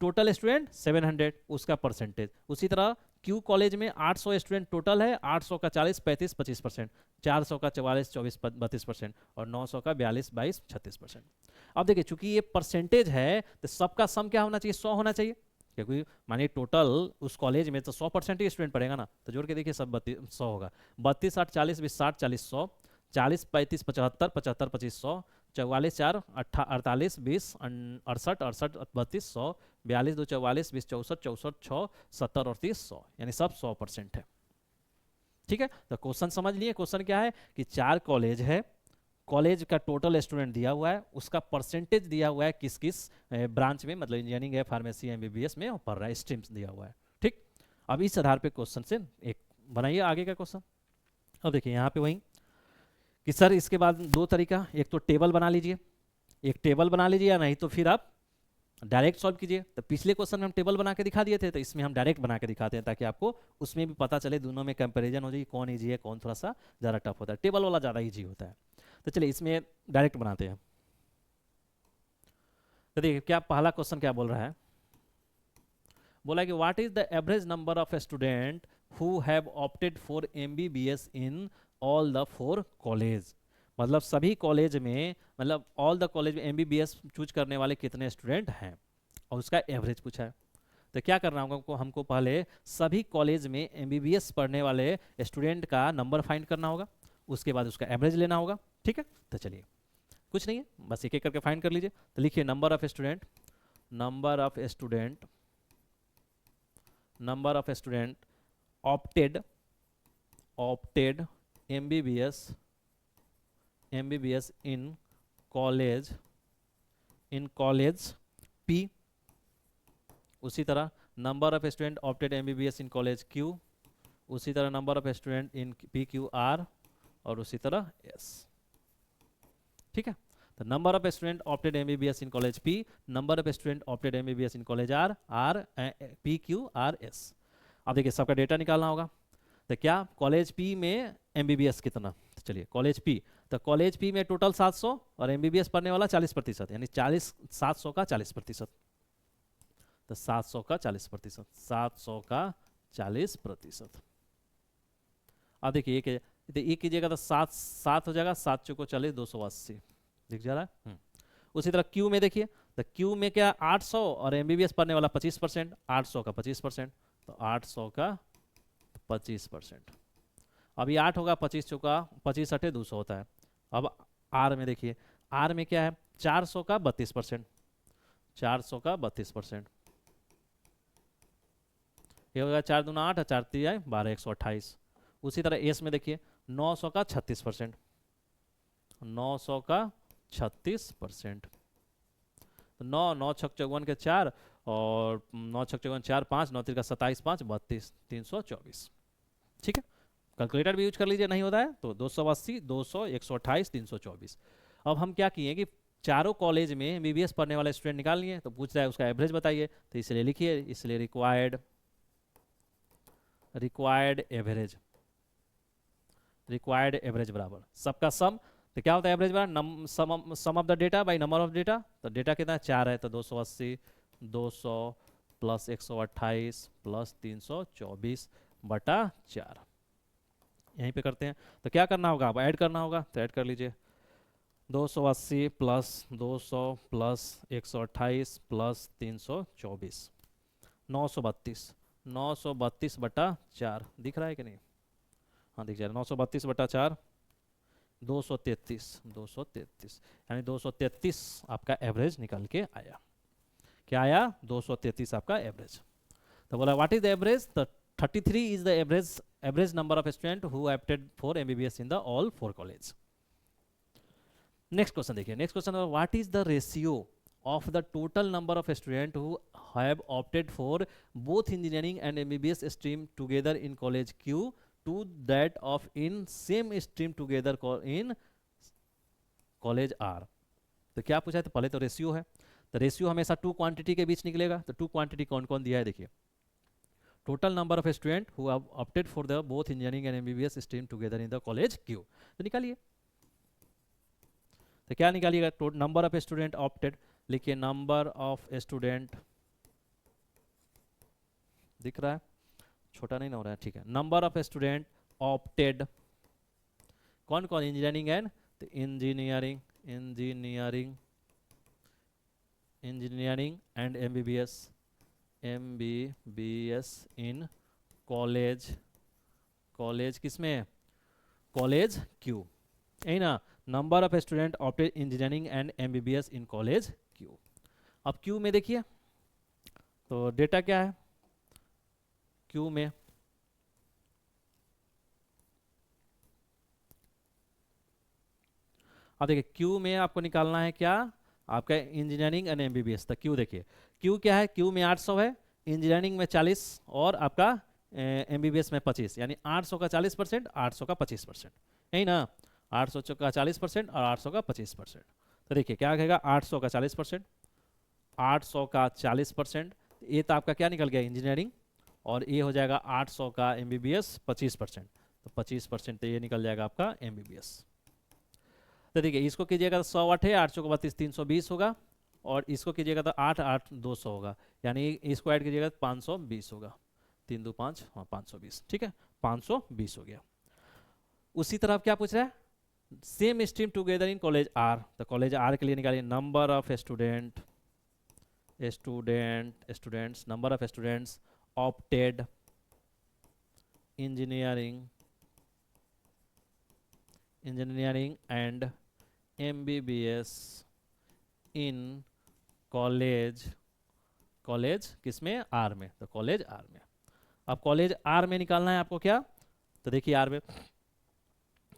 टोटल स्टूडेंट 700 उसका परसेंटेज। उसी तरह क्यू कॉलेज में 800 स्टूडेंट टोटल है, 800 का 40 35 25%, 400 का 44 24 32% और 900 का 42 22 36%। अब देखिए चूंकि ये परसेंटेज है तो सबका सम क्या होना चाहिए? 100 होना चाहिए, क्योंकि मानिए टोटल उस कॉलेज में तो 100% ही स्टूडेंट पढ़ेगा ना, तो जोड़ के देखिए सब 100 होगा। 32 8 40 20 60 40 100, 40 35 75 75 25 100, 44 4 48 20 68 68 32 100, 42 2 44 20 64 64 6 70 और 30 100, यानी सब 100% है। ठीक है, तो क्वेश्चन समझ लिए। क्वेश्चन क्या है कि 4 कॉलेज है, कॉलेज का टोटल स्टूडेंट दिया हुआ है, उसका परसेंटेज दिया हुआ है किस किस ब्रांच में, मतलब इंजीनियरिंग है, फार्मेसी, एमबीबीएस में पढ़ रहा है, स्ट्रीम्स दिया हुआ है। ठीक, अब इस आधार पे क्वेश्चन से एक बनाइए आगे का क्वेश्चन। अब देखिए यहाँ पे वही कि सर इसके बाद दो तरीका, एक तो टेबल बना लीजिए, एक टेबल बना लीजिए, या नहीं तो फिर आप डायरेक्ट सॉल्व कीजिए। तो पिछले क्वेश्चन में हम टेबल बना के दिखा दिए थे, तो इसमें हम डायरेक्ट बना के दिखाते हैं ताकि आपको उसमें भी पता चले, दोनों में कंपैरिजन हो जाए कौन ईजी है कौन थोड़ा सा ज़्यादा टफ होता है। टेबल वाला ज़्यादा ईजी होता है। तो चलिए इसमें डायरेक्ट बनाते हैं। तो देखिए क्या पहला क्वेश्चन क्या बोल रहा है, बोला कि what is the average number of student who have opted for MBBS in all the 4 college. मतलब सभी कॉलेज में, मतलब ऑल द कॉलेज में एमबीबीएस चूज करने वाले कितने स्टूडेंट हैं, और उसका एवरेज पूछा है। तो क्या करना होगा हमको पहले सभी कॉलेज में एमबीबीएस पढ़ने वाले स्टूडेंट का नंबर फाइंड करना होगा, उसके बाद उसका एवरेज लेना होगा। ठीक है, तो चलिए कुछ नहीं है, बस एक एक करके फाइंड कर लीजिए। तो लिखिए number of student, number of student, number of student opted, opted MBBS, MBBS in college, in college P. उसी तरह number of student opted MBBS in college Q, उसी तरह number of student in P Q R, और उसी तरह S. ठीक है, तो number of student opted MBBS in college P, number of student opted MBBS in college R, R P Q R S. अब देखिए सबका डेटा निकालना होगा। तो क्या कॉलेज पी में एमबीबीएस कितना, तो चलिए कॉलेज पी, तो कॉलेज पी में टोटल 700 और एमबीबीएस पढ़ने वाला 40%, यानी 40 700 का 40%, तो 700 का 40%, 700 का 40%। अब देखिए एक कीजिएगा तो 7 7 हो जाएगा, 7 चौको 40 280 दिख जा रहा है। उसी तरह क्यू में देखिए, तो क्यू में क्या 800 और एमबीबीएस पढ़ने वाला 25%, 800 का 25%, तो 800 का 25%। अभी 8 होगा, 25 चौका 25 अठे 200 होता है। अब आर में देखिए, आर में क्या है 400 का 32%, 400 का 32%, ये होगा 4 दूना 8 4 3 12 128। उसी तरह एस में देखिए 900 का 36%, 900 का 36%, तो 9 9 छक चौवन के 4 और 9 छक चौवन 4 5 9 का 27 5 32 324। ठीक है, कैलकुलेटर भी यूज कर लीजिए, नहीं होता है तो 280 200 128 324। अब हम क्या किए कि चारों कॉलेज में एमबीबीएस पढ़ने वाले स्टूडेंट निकाल लिए, तो पूछ रहा है उसका एवरेज बताइए, तो इसलिए लिखिए, इसलिए required, required average, required average बराबर सबका सम। तो क्या होता है एवरेज बराबर sum of the data by number of data. तो डेटा कितना 4 है, तो 280 200 प्लस 128 प्लस 324 बटा 4, यहीं पे करते हैं। तो क्या करना होगा, अब ऐड करना होगा, तो ऐड कर लीजिए 280 प्लस 200 प्लस 128 प्लस 324, 932, 932 बटा 4 दिख रहा है कि नहीं, हाँ दिख जाएगा, 932 बटा 4 233, 233, यानी 233 आपका एवरेज निकल के आया। क्या आया 233 आपका एवरेज। तो बोला what is the average, the 33 is the average number of student who opted for MBBS in the all 4 college. Next question देखिए, next question what is the ratio of the total number of students who have opted for both engineering and MBBS stream together in college Q to that of in same stream together in college R. तो क्या पूछा है, तो पहले तो ratio है, तो ratio हमेशा टू क्वांटिटी के बीच निकलेगा। तो टू क्वांटिटी कौन कौन दिया है देखिए, total number of student who have opted for the both engineering and MBBS stream together in the college Q. तो निकालिए, तो क्या निकालिएगा, नंबर ऑफ स्टूडेंट ऑप्टेड, लिखिए नंबर ऑफ स्टूडेंट, दिख रहा है, छोटा नहीं ना हो रहा है, ठीक है, नंबर ऑफ स्टूडेंट ऑप्टेड, कौन कौन, इंजीनियरिंग एंड, तो engineering engineering engineering and MBBS MBBS in college, college किसमें, कॉलेज क्यू, यही ना, number of student opted engineering and MBBS in college Q. अब क्यू में देखिए, तो डेटा क्या है क्यू में, अब देखिए क्यू में आपको निकालना है क्या, आपका इंजीनियरिंग एंड एमबीबीएस। तो क्यू देखिए, क्यू क्या है, क्यू में 800 है, इंजीनियरिंग में 40 और आपका एमबीबीएस में 25, यानी 800 का 40%, 800 का 25%, यही ना, 800 का 40% और 800 का 25%। तो देखिए क्या कहेगा, 800 का 40%, 800 का 40%, ये तो आपका क्या निकल गया इंजीनियरिंग, और ये हो जाएगा 800 का एमबीबीएस 25%, तो 25% तो ये निकल जाएगा आपका एमबीबीएस। तो देखिए इसको कीजिएगा तो 100 8 है, 800 का 32 320 होगा, और इसको कीजिएगा तो 8 8 200 होगा, यानी इसको ऐड कीजिएगा तो 520 होगा, 3 2 5, हाँ 520, ठीक है, 520 हो गया। उसी तरह क्या पूछ रहा है, same stream together in college R, तो कॉलेज आर के लिए निकालिए number of students, number of students opted engineering and MBBS in college, college किसमें, आर में, तो कॉलेज आर में। अब कॉलेज आर में निकालना है आपको क्या, तो देखिए आर में,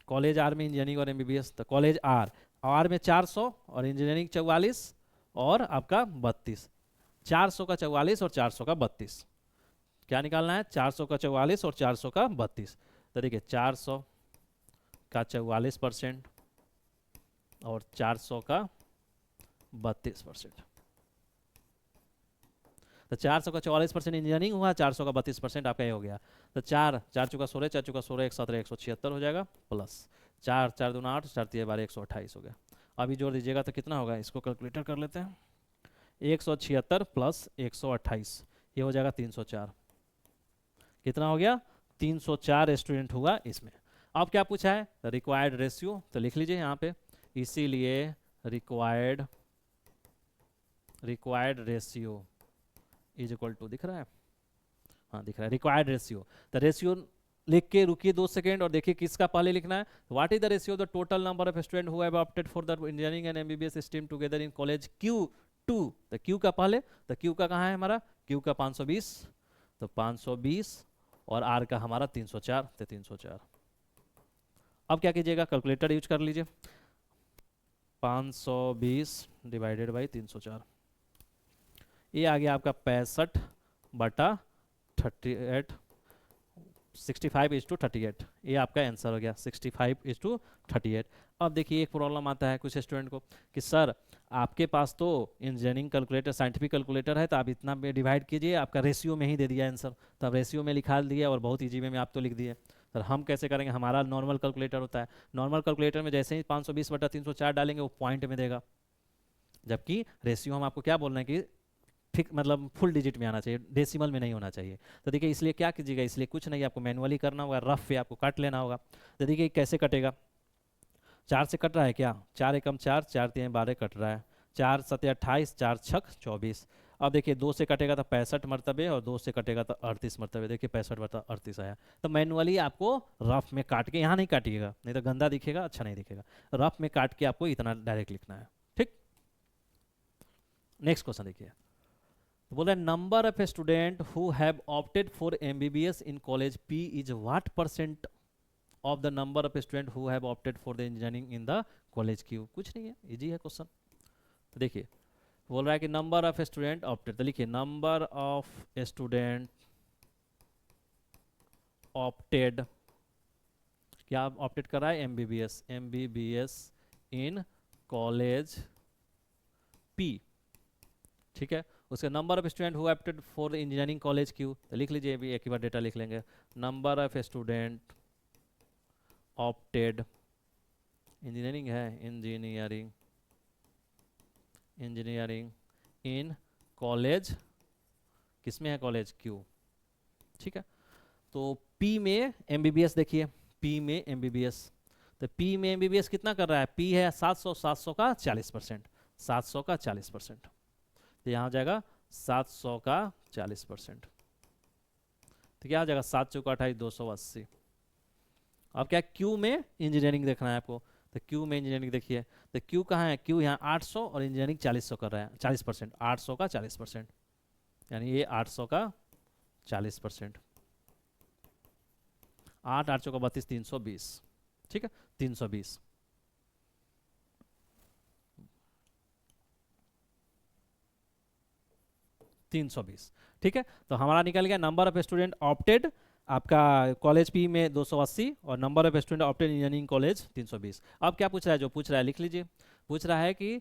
कॉलेज आर में इंजीनियरिंग और MBBS, तो कॉलेज आर, आर में 400 और इंजीनियरिंग 44 और आपका 32, 400 का 44 और 400 का 32, क्या निकालना है, 400 का 44 और 400 का 32। तो देखिए 400 का 44% और 400 का 32%, तो 400 का 44% इंजीनियरिंग हुआ, 400 का 32% आपका ये हो गया। तो 4 4 चुका 16, 4 चुका 16, 1 17 176 हो जाएगा, प्लस 4 4 दूना 8, 4 3 12 128 हो गया। अभी जोड़ दीजिएगा तो कितना होगा, इसको कैलकुलेटर कर लेते हैं, 176 प्लस 128 ये हो जाएगा 304, कितना हो गया, 304 स्टूडेंट हुआ इसमें। अब क्या पूछा है, रिक्वायर्ड रेशियो, तो लिख लीजिए यहाँ पे, इसीलिए required ratio is equal to, दिख रहा है, हाँ दिख रहा है, रिक्वायर्ड रेशियो। तो रेशियो लिख के रुकिए 2 सेकेंड और देखिए किसका पहले लिखना है, what is the ratio of the total number of student who have opted for the engineering and MBBS stream together in college Q to. तो क्यू का पहले, तो क्यू का कहाँ है हमारा, क्यू का 520, तो 520 और आर का हमारा 304, तो 304। अब क्या कीजिएगा, कैलकुलेटर यूज कर लीजिए, 520 डिवाइडेड बाई 304, ये आ गया आपका 65/38, 65:38, ये आपका आंसर हो गया 65:38। अब देखिए एक प्रॉब्लम आता है कुछ स्टूडेंट को कि सर आपके पास तो इंजीनियरिंग कैलकुलेटर, साइंटिफिक कैलकुलेटर है, तो आप इतना में डिवाइड कीजिए, आपका रेशियो में ही दे दिया आंसर, तो आप रेशियो में लिखा दिया और बहुत ईजी वे में आप तो लिख दिए। सर हम कैसे करेंगे, हमारा नॉर्मल कैलकुलेटर होता है, नॉर्मल कैलकुलेटर में जैसे ही 520/304 डालेंगे वो पॉइंट में देगा, जबकि रेशियो हम आपको क्या बोल रहे हैं कि ठीक मतलब फुल डिजिट में आना चाहिए, डेसिमल में नहीं होना चाहिए। तो देखिए इसलिए क्या कीजिएगा, इसलिए कुछ नहीं, आपको मैनुअली करना होगा, रफ पे आपको काट लेना होगा। तो देखिए कैसे कटेगा, 4 से कट रहा है क्या, 4 एकम 4, 4 3 12 कट रहा है, 4 7 28, 4 6 24। अब देखिए 2 से कटेगा तो 65 मरतबे और 2 से कटेगा तो 38 मरतबे, देखिए 65 बटा 38 आया। तो मैनुअली आपको रफ में काट के, यहाँ नहीं काटिएगा नहीं तो गंदा दिखेगा, अच्छा नहीं दिखेगा, रफ में काट के आपको इतना डायरेक्ट लिखना है, ठीक। नेक्स्ट क्वेश्चन देखिए, बोल रहे number of student who have opted for MBBS in college P is what percent of the number of student who have opted for the engineering in the college Q. कुछ नहीं है, easy है question. तो देखिए बोल रहा है कि नंबर ऑफ स्टूडेंट ऑप्टेड, तो लिखिए नंबर ऑफ स्टूडेंट ऑप्टेड, क्या ऑप्टेड कर रहा है, MBBS, MBBS in college P, ठीक है। उसके number of student who opted for engineering college Q, तो लिख लीजिए, अभी एक ही बार डेटा लिख लेंगे, number of student opted, engineering है, इंजीनियरिंग, इंजीनियरिंग इन कॉलेज, किसमें है कॉलेज, क्यू, ठीक है। तो पी में एमबीबीएस देखिए, पी में एमबीबीएस, तो पी में एमबीबीएस कितना कर रहा है, पी है 700, 700 का 40%, 700 का 40%, तो यहाँ हो जाएगा 700 का 40%, तो क्या हो जाएगा 7 चौका 28, 280। अब क्या क्यू में इंजीनियरिंग देखना है आपको, तो क्यू में इंजीनियरिंग देखिए, तो क्यू कहाँ है, क्यू यहाँ 800 और इंजीनियरिंग 40 कर रहा है, 40%, 800 का 40%, यानी ये 800 का 40%, 8 8 चौका 32, 320, ठीक है, 320। ठीक है, तो हमारा निकल गया नंबर ऑफ स्टूडेंट ऑप्टेड आपका कॉलेज पी में 280 और number of student opted engineering college 320। अब क्या पूछ रहा है, जो पूछ रहा है लिख लीजिए, पूछ रहा है कि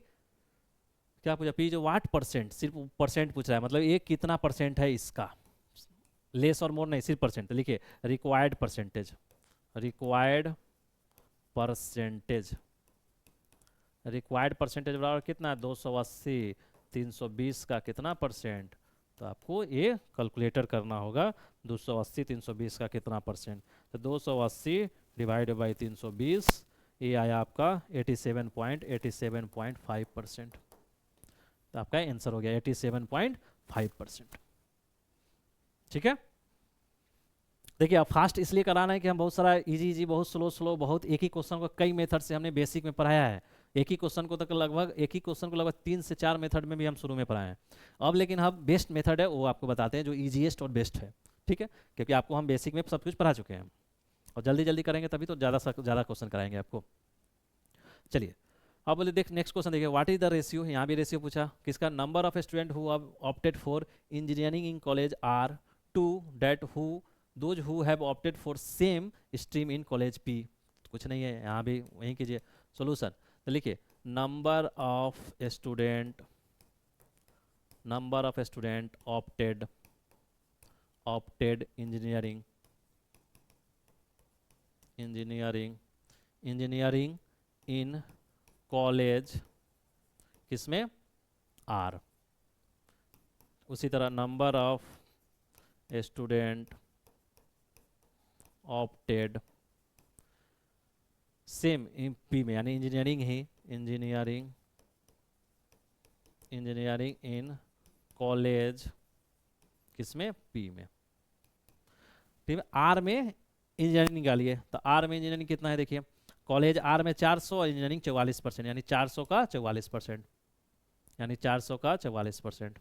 क्या पूछा, पी जो वाट परसेंट, सिर्फ परसेंट पूछ रहा है, मतलब ये कितना परसेंट है इसका, लेस और मोर नहीं, सिर्फ परसेंट, तो लिखिए required percentage, required percentage, required percentage बराबर कितना, 280, 320 का कितना परसेंट, तो आपको ये कैलकुलेटर करना होगा, 280 320 का कितना परसेंट, तो 280 डिवाइड बाई 320, ये आया आपका 87.5%, तो आपका आंसर हो गया 87.5%, ठीक है। देखिए अब फास्ट इसलिए कराना है कि हम बहुत सारा इजी इजी, बहुत स्लो स्लो, बहुत एक ही क्वेश्चन को कई मेथड से हमने बेसिक में पढ़ाया है, एक ही क्वेश्चन को तक लगभग, एक ही क्वेश्चन को लगभग 3 से 4 मेथड में भी हम शुरू में पढ़ाए हैं। अब लेकिन हम बेस्ट मेथड है वो आपको बताते हैं, जो ईजीएस्ट और बेस्ट है, ठीक है, क्योंकि आपको हम बेसिक में सब कुछ पढ़ा चुके हैं, और जल्दी जल्दी करेंगे तभी तो ज़्यादा क्वेश्चन कराएंगे आपको। चलिए अब बोले देख नेक्स्ट क्वेश्चन देखिए, व्हाट इज द रेशियो, यहाँ भी रेशियो पूछा किसका, number of student who opted for engineering in college R to that who those who have opted for same stream in college P, कुछ नहीं है, यहाँ भी वहीं कीजिए सोल्यूशन, तो लिखिए number of student, number of student opted, opted engineering, engineering, engineering in college किसमें, आर, उसी तरह number of student opted same P में, यानी engineering he, engineering, engineering in college किसमें, पी में, ठीक है। आर में इंजीनियरिंग निकालिए, तो आर में इंजीनियरिंग कितना है देखिए, कॉलेज आर में 400 और इंजीनियरिंग 44%, यानी 400 का 44%, यानी 400 का 44%,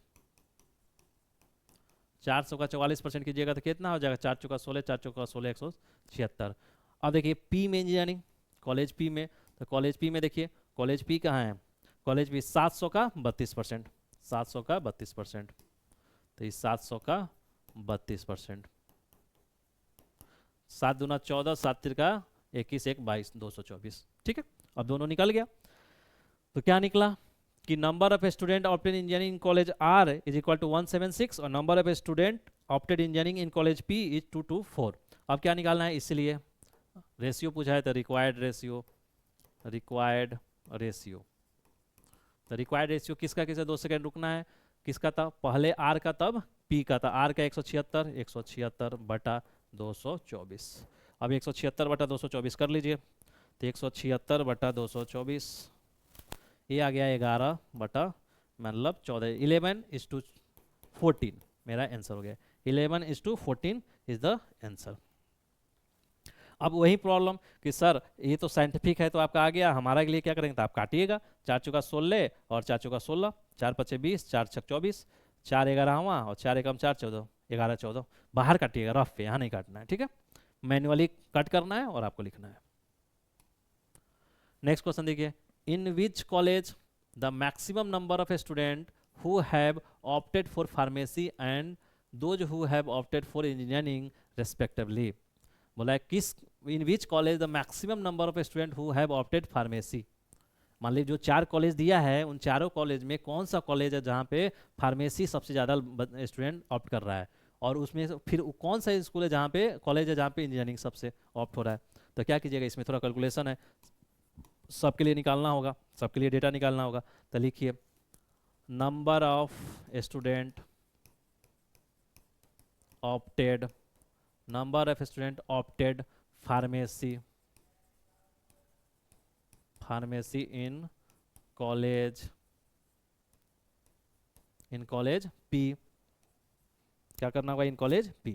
400 का 44% कीजिएगा तो कितना हो जाएगा, 4 चौका 16, 4 चौका 16, 176। अब देखिए पी में इंजीनियरिंग, कॉलेज पी में, तो कॉलेज पी में देखिए, कॉलेज पी कहाँ है, कॉलेज पी 700 का 32%, 700 का 32%, तो इस 700 का 32%, 7 दूना 14, 7 तिरका 21, 1 22, 224, ठीक है। अब दोनों निकल गया, तो क्या निकला कि number of student opted engineering college R is equal to 176 और number of student opted engineering in college P is 224। अब क्या निकालना है, इसलिए रेशियो पूछा है, तो रिक्वायर्ड रेशियो, रिक्वायर्ड रेशियो, तो रिक्वायर्ड रेशियो किसका, किसे 2 सेकेंड रुकना है, किसका था पहले आर का तब पी का था, आर का 176, 176 बटा 224, अब 176 बटा 224 कर लीजिए, तो 176 बटा 224, ये आ गया 11 बटा मतलब 14, 11:14 मेरा आंसर हो गया, 11:14 इज द आंसर। अब वही प्रॉब्लम कि सर ये तो साइंटिफिक है तो आपका आ गया, हमारा के लिए क्या करेंगे, तो आप काटिएगा, 4 चौका 16 और 4 चौका 16, 4 पचे 20, 4 छक 24, 4 11वां और 4 एकम 4 14, 11 14 बाहर काटिएगा, रफ पे, यहाँ नहीं काटना है, ठीक है, मैन्युअली कट करना है और आपको लिखना है। नेक्स्ट क्वेश्चन देखिए, in which college the maximum number of student who have opted for pharmacy and those who have opted for engineering respectively. बोला है किस, in which college the maximum number of student who have opted pharmacy. मान लीजिए जो 4 college दिया है उन चारों कॉलेज में कौन सा कॉलेज है जहाँ पे फार्मेसी सबसे ज़्यादा स्टूडेंट ऑप्ट कर रहा है, और उसमें फिर कौन सा स्कूल है जहाँ पे कॉलेज है जहाँ पे इंजीनियरिंग सबसे ऑप्ट हो रहा है। तो क्या कीजिएगा, इसमें थोड़ा कैलकुलेशन है, सबके लिए निकालना होगा, सबके लिए डेटा निकालना होगा। तो लिखिए number of student opted, number of student opted pharmacy, pharmacy in college, in college P. क्या करना होगा, इन कॉलेज पी।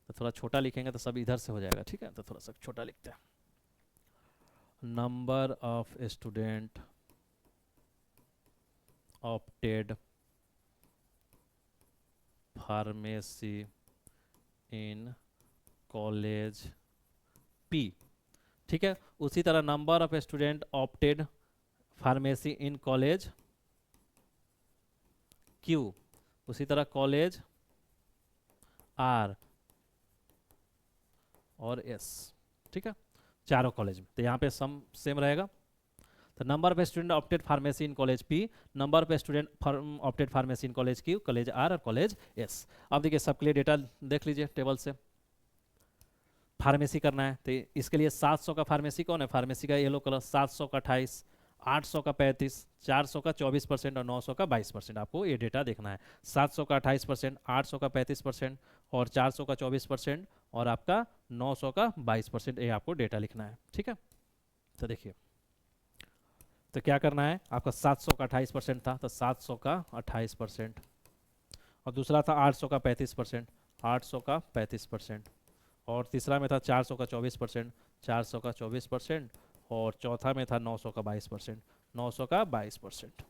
तो थोड़ा छोटा लिखेंगे तो सब इधर से हो जाएगा, ठीक है, तो थोड़ा सा छोटा लिखते हैं। Number of student opted pharmacy in college P, ठीक है। उसी तरह number of student opted pharmacy in college Q, उसी तरह कॉलेज आर और एस, ठीक है, चारों कॉलेज में। तो यहाँ पे सम सेम रहेगा। तो number of student opted pharmacy in college P, number of student opted pharmacy in college Q, college R और कॉलेज एस। अब देखिए सबके लिए डेटा देख लीजिए टेबल से। फार्मेसी करना है तो इसके लिए 700 का फार्मेसी कौन है, फार्मेसी का येलो कलर, 700 का 28, 800 का 35, 400 का 24% और 900 का 22%। आपको ये डेटा देखना है, 700 का 28%, 800 का 35% और 400 का 24% और आपका 900 का 22%, ये आपको डेटा लिखना है, ठीक है। तो देखिए तो क्या करना है, आपका 700 का 28% था तो 700 का 28%, और दूसरा था 800 का 35%, 800 का 35%, और तीसरा में था 400 का 24%, 400 का 24%, और चौथा में था 900 का 22%, 900 का 22%,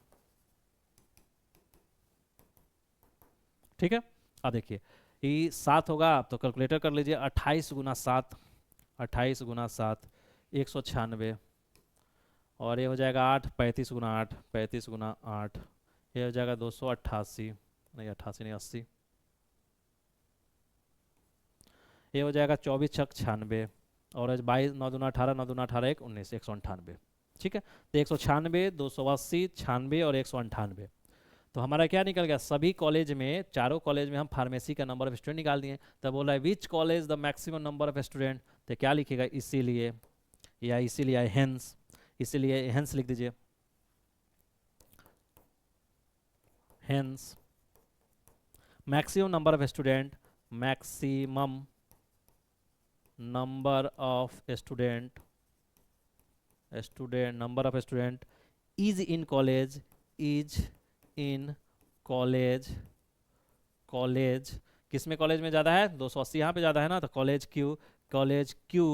ठीक है। अब देखिए ये 7 होगा, आप तो कैलकुलेटर कर लीजिए, 28 गुना 7, 28 गुना 7 196, और ये हो जाएगा 8, 35 गुना 8, 35 गुना 8, ये हो जाएगा 288, नहीं 88 नहीं 80, ये हो जाएगा 24 छक 96, और 22 9 दूना 18, 9 दूना 18 1 19, 198, ठीक है। तो 196, 280, 96 और 198। तो हमारा क्या निकल गया, सभी कॉलेज में, चारों कॉलेज में हम फार्मेसी का नंबर ऑफ स्टूडेंट निकाल दिए। तब बोला है which college the maximum number of student, तो क्या लिखेगा, इसीलिए या इसीलिए हेंस, इसीलिए हेंस लिख दीजिए, hence maximum number of student, maximum number of student, number of student is in college, is in college, college किस में, कॉलेज में ज़्यादा है 280 यहाँ पे ज़्यादा है ना, तो college Q, college Q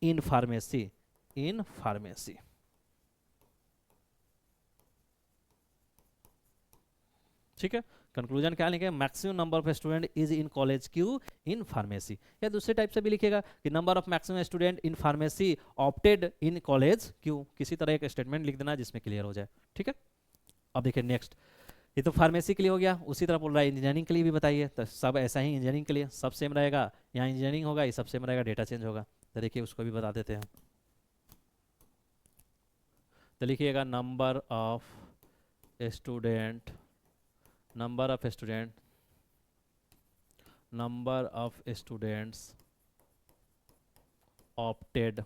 in pharmacy, in pharmacy, ठीक है। कंक्लूजन क्या लिखे, maximum number of student is in college Q in pharmacy. या दूसरे टाइप से भी लिखेगा कि number of maximum student in pharmacy opted in college Q, किसी तरह एक स्टेटमेंट लिख देना जिसमें क्लियर हो जाए, ठीक है। अब देखिए नेक्स्ट, ये तो फार्मेसी के लिए हो गया, उसी तरह बोल रहा है इंजीनियरिंग के लिए भी बताइए। तो सब ऐसा ही इंजीनियरिंग के लिए सब सेम रहेगा, यहाँ इंजीनियरिंग होगा, ये सब सेम रहेगा, डेटा चेंज होगा। तो देखिए उसको भी बता देते हैं। तो लिखिएगा number of student, number of student, number of students opted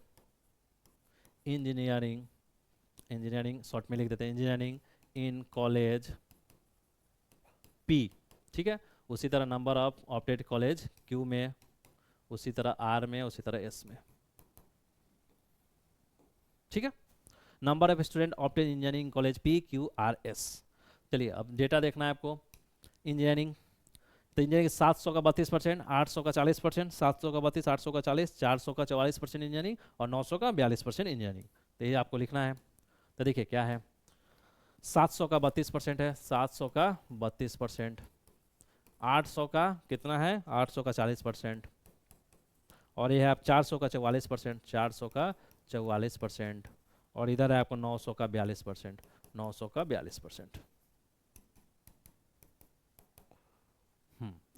engineering, engineering short में लिख देते हैं, engineering in college P, ठीक है। उसी तरह number of opted college Q में, उसी तरह R में, उसी तरह S में, ठीक है। Number of student opted engineering college P Q R S। चलिए अब डेटा देखना है आपको। इंजीनियरिंग, तो इंजीनियरिंग 700 का 32%, 800 का 40%, 700 का 32, 800 का 40, 400 का 44% इंजीनियरिंग और 900 का 42% इंजीनियरिंग। तो ये आपको लिखना है। तो देखिए क्या है, 700 का 32% है, 700 का 32%, 800 का कितना है, 800 का 40%, और ये है आप 400 का 44%, 400 का 44%, और इधर है आपको 900 का 42%, 900 का 42%।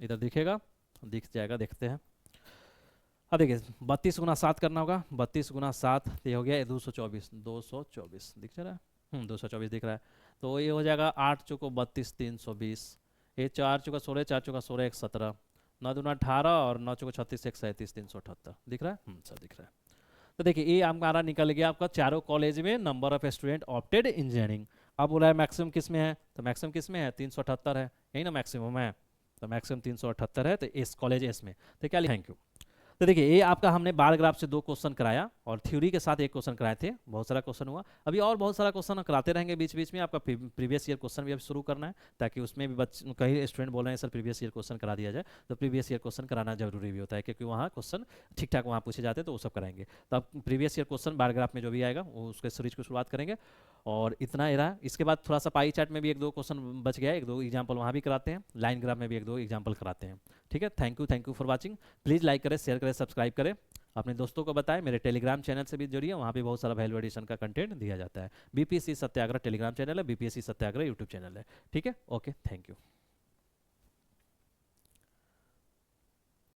इधर दिखेगा, दिख जाएगा, देखते हैं। अब देखिए 32 गुना 7 करना होगा, 32 गुना 7 ये हो गया 224, 224 दिख रहा है, 224 दिख रहा है। तो ये हो जाएगा 8 चौको 32, 320, ये 4 चौका 16, 4 चौका 16, 1 17, 9 दूना 18 और 9 चौको 36, 1 37, 378 दिख रहा है। सर दिख रहा है। तो देखिए ये हमारा निकल गया आपका चारों कॉलेज में number of student opted engineering. अब बोला है मैक्सिमम किस में है, तो मैक्सिमम किस में है, 378 है, यही ना मैक्सिमम है, तो मैक्सिमम 378 है, तो इस कॉलेज एस में। तो क्या, थैंक यू। तो देखिए ये आपका हमने बार ग्राफ से 2 क्वेश्चन कराया और थ्योरी के साथ 1 क्वेश्चन कराए थे, बहुत सारा क्वेश्चन हुआ। अभी और बहुत सारा क्वेश्चन कराते रहेंगे बीच बीच में। आपका प्रीवियस ईयर क्वेश्चन भी अब शुरू करना है, ताकि उसमें भी कई स्टूडेंट बोल रहे हैं सर प्रीवियस ईयर क्वेश्चन करा दिया जाए, तो प्रीवियस ईयर क्वेश्चन कराना जरूरी भी होता है, क्योंकि वहाँ क्वेश्चन ठीक ठाक वहाँ पूछे जाते हैं, तो वो सब कराएंगे। तो अब previous year question bar graph में जो भी आएगा वो उसके सीरीज की शुरुआत करेंगे। और इतना ही रहा। इसके बाद थोड़ा सा पाई चार्ट में भी 1-2 क्वेश्चन बच गया, 1-2 एग्जाम्पल वहाँ भी कराते हैं, लाइन ग्राफ में भी 1-2 एग्जाम्पल कराते हैं। ठीक है, thank you for watching. Please like करें, शेयर करें, सब्सक्राइब करें, अपने दोस्तों को बताएं। मेरे टेलीग्राम चैनल से भी जुड़िए, वहाँ भी बहुत सारा वैल्यू एडिशन का कंटेंट दिया जाता है। बीपीएससी सत्याग्रह टेलीग्राम चैनल है, बीपीएससी सत्याग्रह यूट्यूब चैनल है। ठीक है, ओके, थैंक यू।